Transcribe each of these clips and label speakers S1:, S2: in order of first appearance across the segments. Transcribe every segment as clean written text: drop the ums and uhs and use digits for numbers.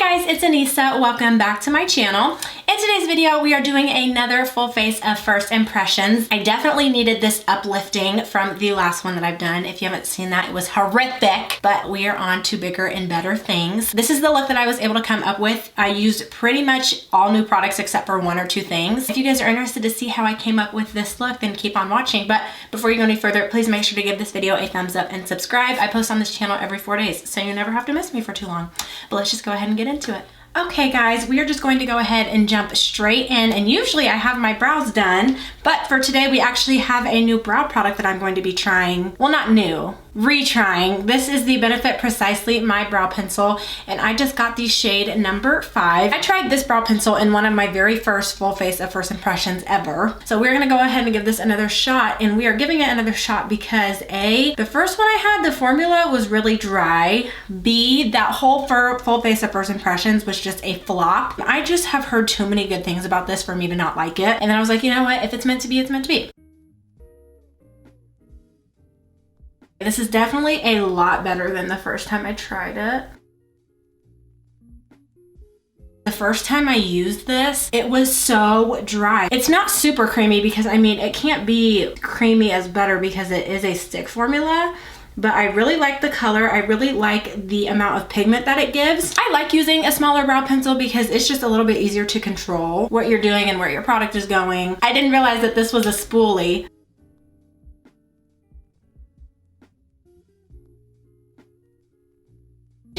S1: Hi guys, it's Anissa. Welcome back to my channel. In today's video, we are doing another full face of first impressions. I definitely needed this uplifting from the last one that I've done. If you haven't seen that, it was horrific, but we are on to bigger and better things. This is the look that I was able to come up with. I used pretty much all new products except for one or two things. If you guys are interested to see how I came up with this look, then keep on watching. But before you go any further, please make sure to give this video a thumbs up and subscribe. I post on this channel every 4 days, so you never have to miss me for too long. But let's just go ahead and get into it. Okay guys, we are just going to go ahead and jump straight in, and usually I have my brows done, but for today we actually have a new brow product that I'm going to be trying. Well, not new, retrying. This is the Benefit Precisely My Brow Pencil, and I just got the shade number 5. I tried this brow pencil in one of my very first full face of first impressions ever. So we're gonna go ahead and give this another shot, and we are giving it another shot because A, the first one I had, the formula was really dry. B, that whole full face of first impressions was just a flop. I just have heard too many good things about this for me to not like it. And then I was like, you know what? If it's meant to be, it's meant to be. This is definitely a lot better than the first time I tried it. The first time I used this, it was so dry. It's not super creamy because, I mean, it can't be creamy as butter because it is a stick formula. But I really like the color. I really like the amount of pigment that it gives. I like using a smaller brow pencil because it's just a little bit easier to control what you're doing and where your product is going. I didn't realize that this was a spoolie.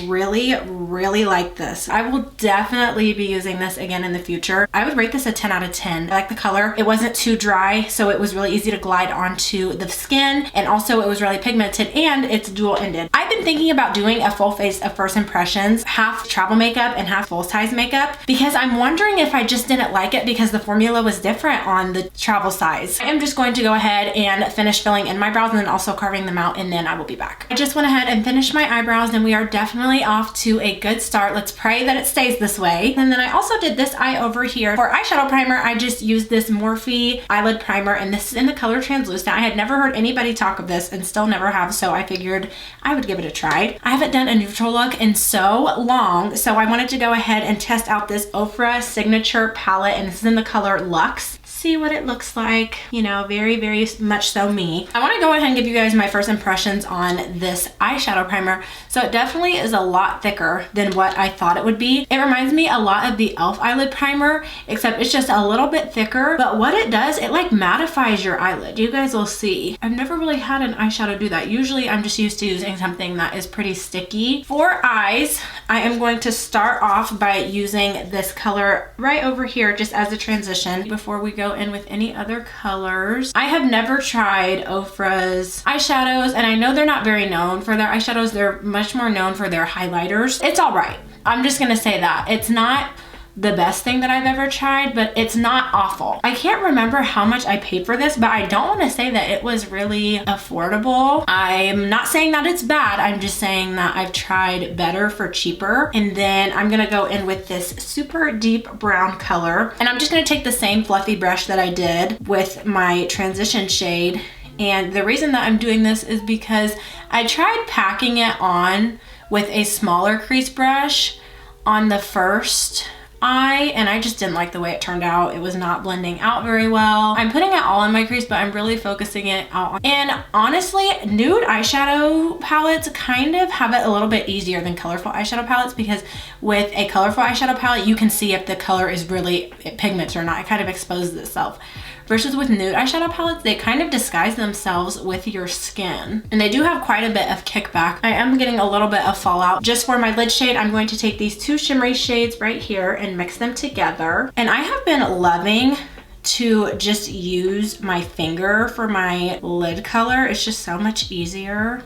S1: Really like this. I will definitely be using this again in the future. I would rate this a 10 out of 10. I like the color. It wasn't too dry, so it was really easy to glide onto the skin, and also it was really pigmented and it's dual ended. I've been thinking about doing a full face of first impressions, half travel makeup and half full size makeup, because I'm wondering if I just didn't like it because the formula was different on the travel size. I am just going to go ahead and finish filling in my brows and then also carving them out, and then I will be back. I just went ahead and finished my eyebrows, and we are definitely off to a good start. Let's pray that it stays this way. And then I also did this eye over here. For eyeshadow primer, I just used this Morphe eyelid primer, and this is in the color Translucent. I had never heard anybody talk of this and still never have, so I figured I would give it a try. I haven't done a neutral look in so long, so I wanted to go ahead and test out this Ofra Signature palette, and this is in the color Luxe. See what it looks like, you know, very much so me. I want to go ahead and give you guys my first impressions on this eyeshadow primer. So it definitely is a lot thicker than what I thought it would be. It reminds me a lot of the e.l.f. eyelid primer, except it's just a little bit thicker, but what it does, it like mattifies your eyelid. You guys will see. I've never really had an eyeshadow do that. Usually I'm just used to using something that is pretty sticky. For eyes, I am going to start off by using this color right over here just as a transition before we go in with any other colors. I have never tried Ofra's eyeshadows, and I know they're not very known for their eyeshadows. They're much more known for their highlighters. It's all right. I'm just gonna say that. It's not the best thing that I've ever tried, but it's not awful. I can't remember how much I paid for this, but I don't want to say that it was really affordable. I'm not saying that it's bad. I'm just saying that I've tried better for cheaper. And then I'm gonna go in with this super deep brown color, and I'm just gonna take the same fluffy brush that I did with my transition shade. And the reason that I'm doing this is because I tried packing it on with a smaller crease brush on the first eye, and I just didn't like the way it turned out. It was not blending out very well. I'm putting it all in my crease, but I'm really focusing it out. And honestly, nude eyeshadow palettes kind of have it a little bit easier than colorful eyeshadow palettes, because with a colorful eyeshadow palette, you can see if the color is really pigments or not. It kind of exposes itself. Versus with nude eyeshadow palettes, they kind of disguise themselves with your skin. And they do have quite a bit of kickback. I am getting a little bit of fallout. Just for my lid shade, I'm going to take these two shimmery shades right here and mix them together. And I have been loving to just use my finger for my lid color. It's just so much easier.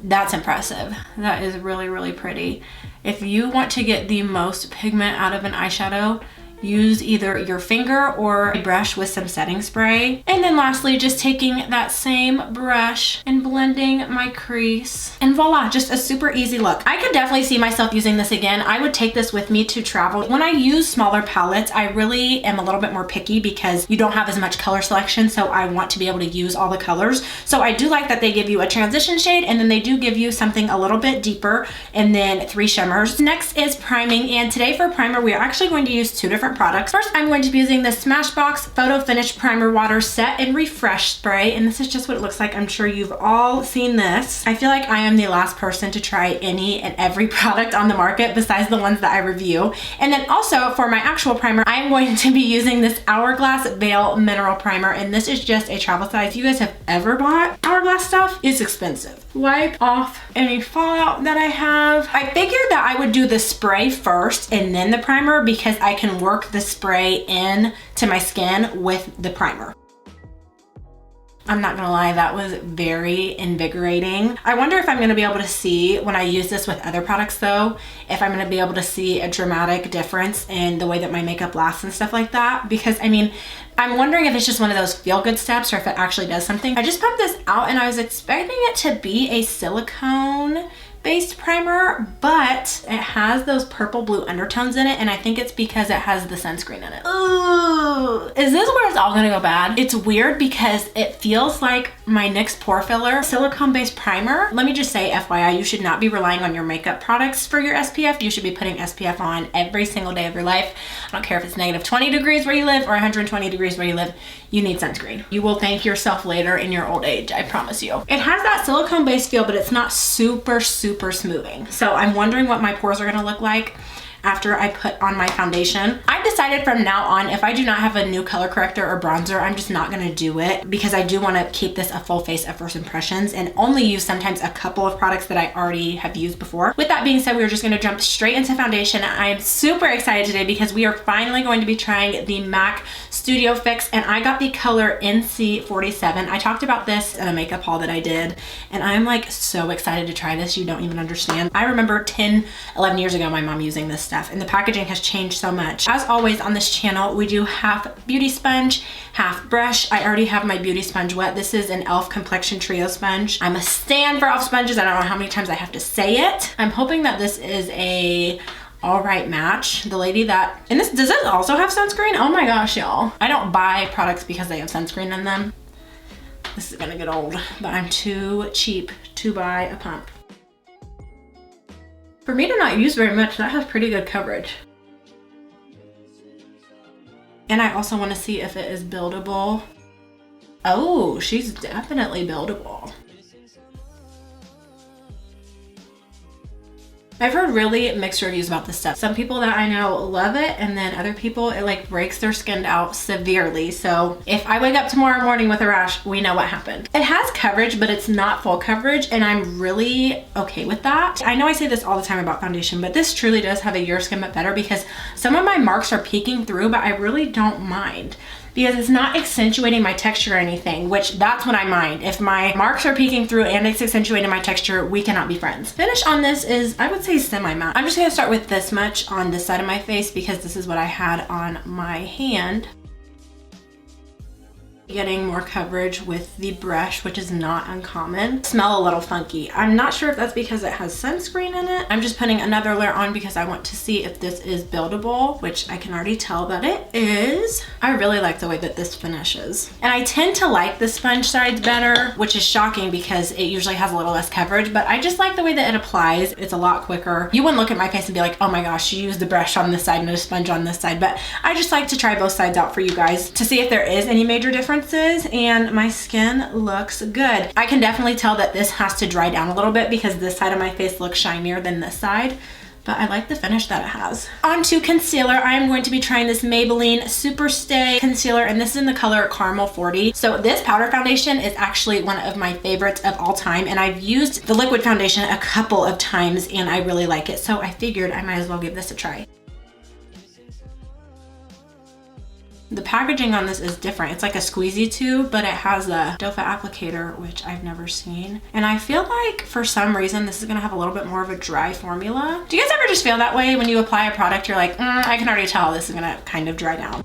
S1: That's impressive. That is really pretty. If you want to get the most pigment out of an eyeshadow, use either your finger or a brush with some setting spray. And then lastly, just taking that same brush and blending my crease, and voila, just a super easy look. I could definitely see myself using this again. I would take this with me to travel. When I use smaller palettes, I really am a little bit more picky because you don't have as much color selection, so I want to be able to use all the colors. So I do like that they give you a transition shade, and then they do give you something a little bit deeper, and then 3 shimmers. Next is priming, and today for primer, we are actually going to use 2 different products. First, I'm going to be using the Smashbox Photo Finish Primer Water Set and Refresh Spray, and this is just what it looks like. I'm sure you've all seen this. I feel like I am the last person to try any and every product on the market besides the ones that I review. And then also for my actual primer, I'm going to be using this Hourglass Veil Mineral Primer, and this is just a travel size. If you guys have ever bought Hourglass stuff, it's expensive. Wipe off any fallout that I have. I figured that I would do the spray first and then the primer because I can work the spray in to my skin with the primer. I'm not gonna lie, that was very invigorating. I wonder if I'm gonna be able to see when I use this with other products though, if I'm gonna be able to see a dramatic difference in the way that my makeup lasts and stuff like that. Because I mean, I'm wondering if it's just one of those feel-good steps or if it actually does something. I just pumped this out and I was expecting it to be a silicone based primer, but it has those purple blue undertones in it, and I think it's because it has the sunscreen in it. Ooh, is this where it's all gonna go bad? It's weird because it feels like my NYX pore filler silicone based primer. Let me just say, FYI, you should not be relying on your makeup products for your SPF. You should be putting SPF on every single day of your life. I don't care if it's negative 20 degrees where you live or 120 degrees where you live, you need sunscreen. You will thank yourself later in your old age, I promise you. It has that silicone based feel, but it's not super smoothing. So I'm wondering what my pores are gonna look like after I put on my foundation. I've decided from now on, if I do not have a new color corrector or bronzer, I'm just not gonna do it because I do wanna keep this a full face of first impressions and only use sometimes a couple of products that I already have used before. With that being said, we're just gonna jump straight into foundation. I'm super excited today because we are finally going to be trying the MAC Studio Fix, and I got the color NC47. I talked about this in a makeup haul that I did, and I'm like so excited to try this. You don't even understand. I remember 10, 11 years ago, my mom using this stuff, and the packaging has changed so much. As always on this channel, we do half beauty sponge, half brush. I already have my beauty sponge wet. This is an e.l.f. Complexion Trio sponge. I'm a stan for e.l.f. sponges. I don't know how many times I have to say it. I'm hoping that this is a all right match. The lady that, and this, does it also have sunscreen? Oh my gosh, y'all. I don't buy products because they have sunscreen in them. This is gonna get old, but I'm too cheap to buy a pump. For me to not use very much, that has pretty good coverage. And I also want to see if it is buildable. Oh, she's definitely buildable. I've heard really mixed reviews about this stuff. Some people that I know love it, and then other people, it like breaks their skin out severely. So if I wake up tomorrow morning with a rash, we know what happened. It has coverage, but it's not full coverage, and I'm really okay with that. I know I say this all the time about foundation, but this truly does have a Your Skin But Better because some of my marks are peeking through, but I really don't mind, because it's not accentuating my texture or anything, which that's what I mind. If my marks are peeking through and it's accentuating my texture, we cannot be friends. Finish on this is, I would say, semi-matte. I'm just gonna start with this much on this side of my face because this is what I had on my hand. Getting more coverage with the brush, which is not uncommon. Smell a little funky. I'm not sure if that's because it has sunscreen in it. I'm just putting another layer on because I want to see if this is buildable, which I can already tell that it is. I really like the way that this finishes. And I tend to like the sponge sides better, which is shocking because it usually has a little less coverage, but I just like the way that it applies. It's a lot quicker. You wouldn't look at my face and be like, oh my gosh, she used the brush on this side and a sponge on this side, but I just like to try both sides out for you guys to see if there is any major difference. And my skin looks good. I can definitely tell that this has to dry down a little bit because this side of my face looks shinier than this side, but I like the finish that it has. On to concealer. I am going to be trying this Maybelline Super Stay Concealer, and this is in the color Caramel 40. So this powder foundation is actually one of my favorites of all time, and I've used the liquid foundation a couple of times and I really like it. So I figured I might as well give this a try. The packaging on this is different. It's like a squeezy tube, but it has a doe foot applicator, which I've never seen. And I feel like for some reason, this is gonna have a little bit more of a dry formula. Do you guys ever just feel that way when you apply a product? You're like, I can already tell this is gonna kind of dry down.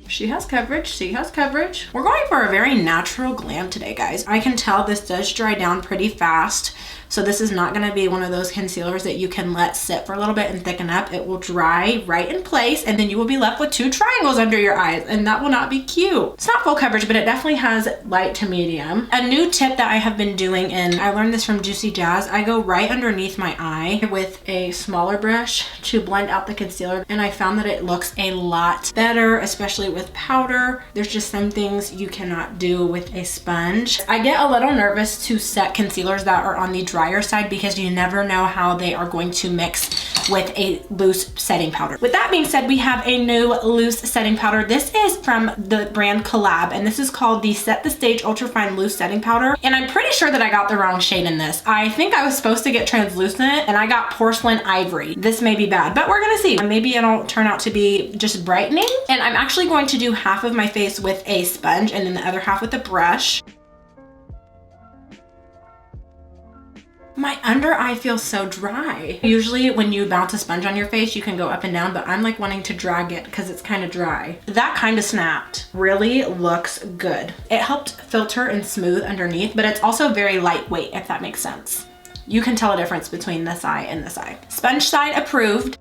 S1: She has coverage, she has coverage. We're going for a very natural glam today, guys. I can tell this does dry down pretty fast. So this is not gonna be one of those concealers that you can let sit for a little bit and thicken up. It will dry right in place and then you will be left with 2 triangles under your eyes, and that will not be cute. It's not full coverage, but it definitely has light to medium. A new tip that I have been doing, and I learned this from Juicy Jazz, I go right underneath my eye with a smaller brush to blend out the concealer, and I found that it looks a lot better, especially with powder. There's just some things you cannot do with a sponge. I get a little nervous to set concealers that are on the drier side because you never know how they are going to mix with a loose setting powder. With that being said, we have a new loose setting powder. This is from the brand Collab, and this is called the Set the Stage Ultra Fine Loose Setting Powder. And I'm pretty sure that I got the wrong shade in this. I think I was supposed to get translucent and I got porcelain ivory. This may be bad, but we're gonna see. Maybe it'll turn out to be just brightening. And I'm actually going to do half of my face with a sponge and then the other half with a brush. My under eye feels so dry. Usually when you bounce a sponge on your face, you can go up and down, but I'm like wanting to drag it because it's kind of dry. That kind of snapped. Really looks good. It helped filter and smooth underneath, but it's also very lightweight, if that makes sense. You can tell a difference between this eye and this eye. Sponge side approved.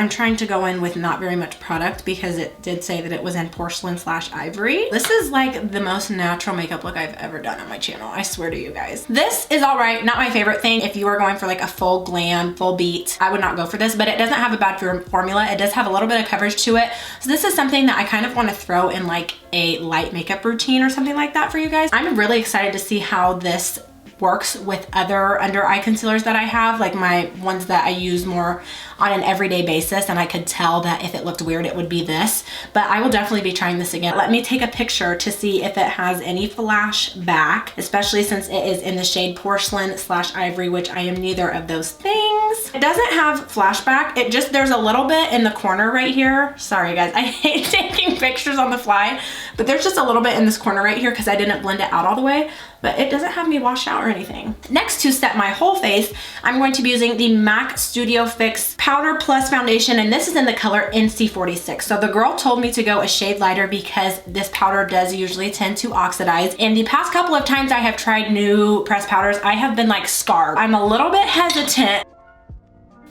S1: I'm trying to go in with not very much product because it did say that it was in porcelain / ivory. This is like the most natural makeup look I've ever done on my channel. I swear to you guys. This is all right, not my favorite thing. If you were going for like a full glam, full beat, I would not go for this, but it doesn't have a bad formula. It does have a little bit of coverage to it. So this is something that I kind of want to throw in like a light makeup routine or something like that for you guys. I'm really excited to see how this works with other under eye concealers that I have, like my ones that I use more on an everyday basis, and I could tell that if it looked weird it would be this, but I will definitely be trying this again. Let me take a picture to see if it has any flash back, especially since it is in the shade porcelain / ivory, which I am neither of those things. It doesn't have flashback. It just, there's a little bit in the corner right here. Sorry guys, I hate taking pictures on the fly, but there's just a little bit in this corner right here because I didn't blend it out all the way, but it doesn't have me wash out or anything. Next, to set my whole face, I'm going to be using the MAC Studio Fix Powder Plus Foundation, and this is in the color NC46. So the girl told me to go a shade lighter because this powder does usually tend to oxidize. And the past couple of times I have tried new pressed powders, I have been like scarred. I'm a little bit hesitant.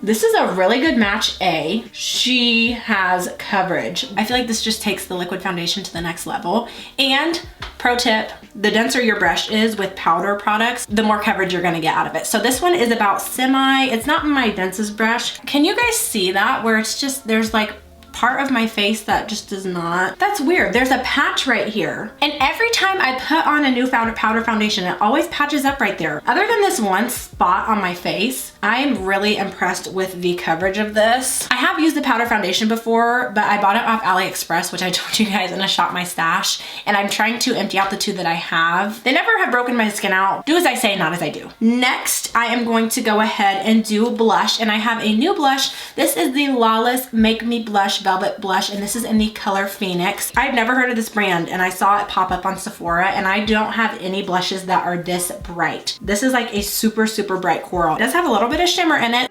S1: This is a really good match A. She has coverage. I feel like this just takes the liquid foundation to the next level. And pro tip, the denser your brush is with powder products, the more coverage you're gonna get out of it. So this one is about it's not my densest brush. Can you guys see that? Where it's just, there's like part of my face that just does not. That's weird. There's a patch right here. And every time I put on a new powder foundation, it always patches up right there. Other than this one spot on my face, I am really impressed with the coverage of this. I have used the powder foundation before, but I bought it off AliExpress, which I told you guys in a Shop My Stash, and I'm trying to empty out the 2 that I have. They never have broken my skin out. Do as I say, not as I do. Next, I am going to go ahead and do blush, and I have a new blush. This is the Lawless Make Me Blush Velvet Blush, and this is in the color Phoenix. I've never heard of this brand, and I saw it pop up on Sephora, and I don't have any blushes that are this bright. This is like a super, super bright coral. It does have a little bit of shimmer in it.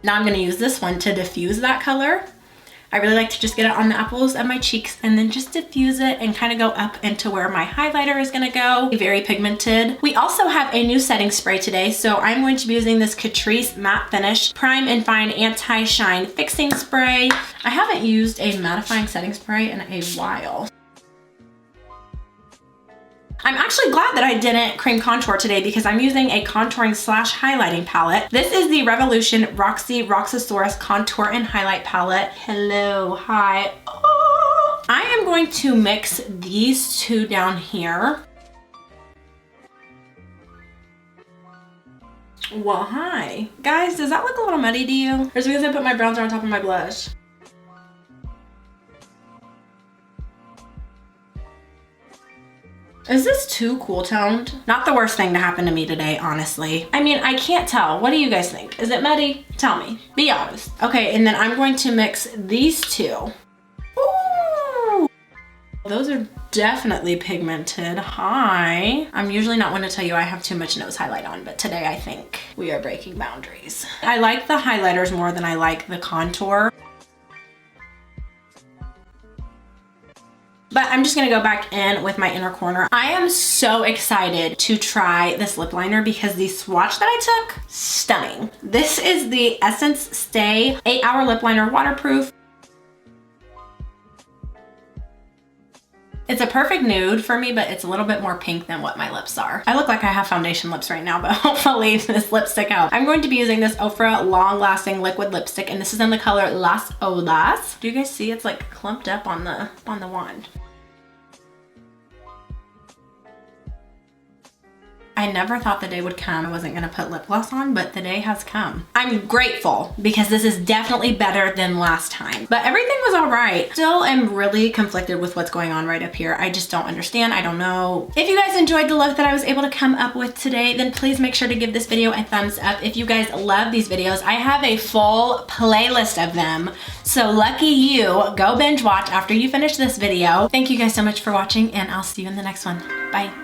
S1: Now I'm gonna use this one to diffuse that color. I really like to just get it on the apples of my cheeks and then just diffuse it and kind of go up into where my highlighter is gonna go. Very pigmented. We also have a new setting spray today, so I'm going to be using this Catrice Matte Finish Prime and Fine Anti-Shine Fixing Spray. I haven't used a mattifying setting spray in a while. I'm actually glad that I didn't cream contour today because I'm using a contouring / highlighting palette. This is the Revolution Roxy Roxasaurus Contour and Highlight Palette. Hello, hi. Oh. I am going to mix these 2 down here. Well, hi. Guys, does that look a little muddy to you? Or is it because I put my bronzer on top of my blush? Is this too cool toned. Not the worst thing to happen to me today, honestly. I mean, I can't tell. What do you guys think? Is it muddy? Tell me. Be honest. Okay, and then I'm going to mix these two. Ooh! Those are definitely pigmented. Hi. I'm usually not one to tell you I have too much nose highlight on, but today I think we are breaking boundaries. I like the highlighters more than I like the contour. But I'm just gonna go back in with my inner corner. I am so excited to try this lip liner because the swatch that I took, stunning. This is the Essence Stay 8-Hour Lip Liner Waterproof. It's a perfect nude for me, but it's a little bit more pink than what my lips are. I look like I have foundation lips right now, but hopefully this lipstick out. I'm going to be using this Ofra Long Lasting Liquid Lipstick, and this is in the color Las Olas. Do you guys see? It's like clumped up on the wand. I never thought the day would come I wasn't gonna put lip gloss on, but the day has come. I'm grateful because this is definitely better than last time, but everything was all right. Still am really conflicted with what's going on right up here. I just don't understand. I don't know. If you guys enjoyed the look that I was able to come up with today, then please make sure to give this video a thumbs up. If you guys love these videos, I have a full playlist of them. So lucky you, go binge watch after you finish this video. Thank you guys so much for watching, and I'll see you in the next one. Bye.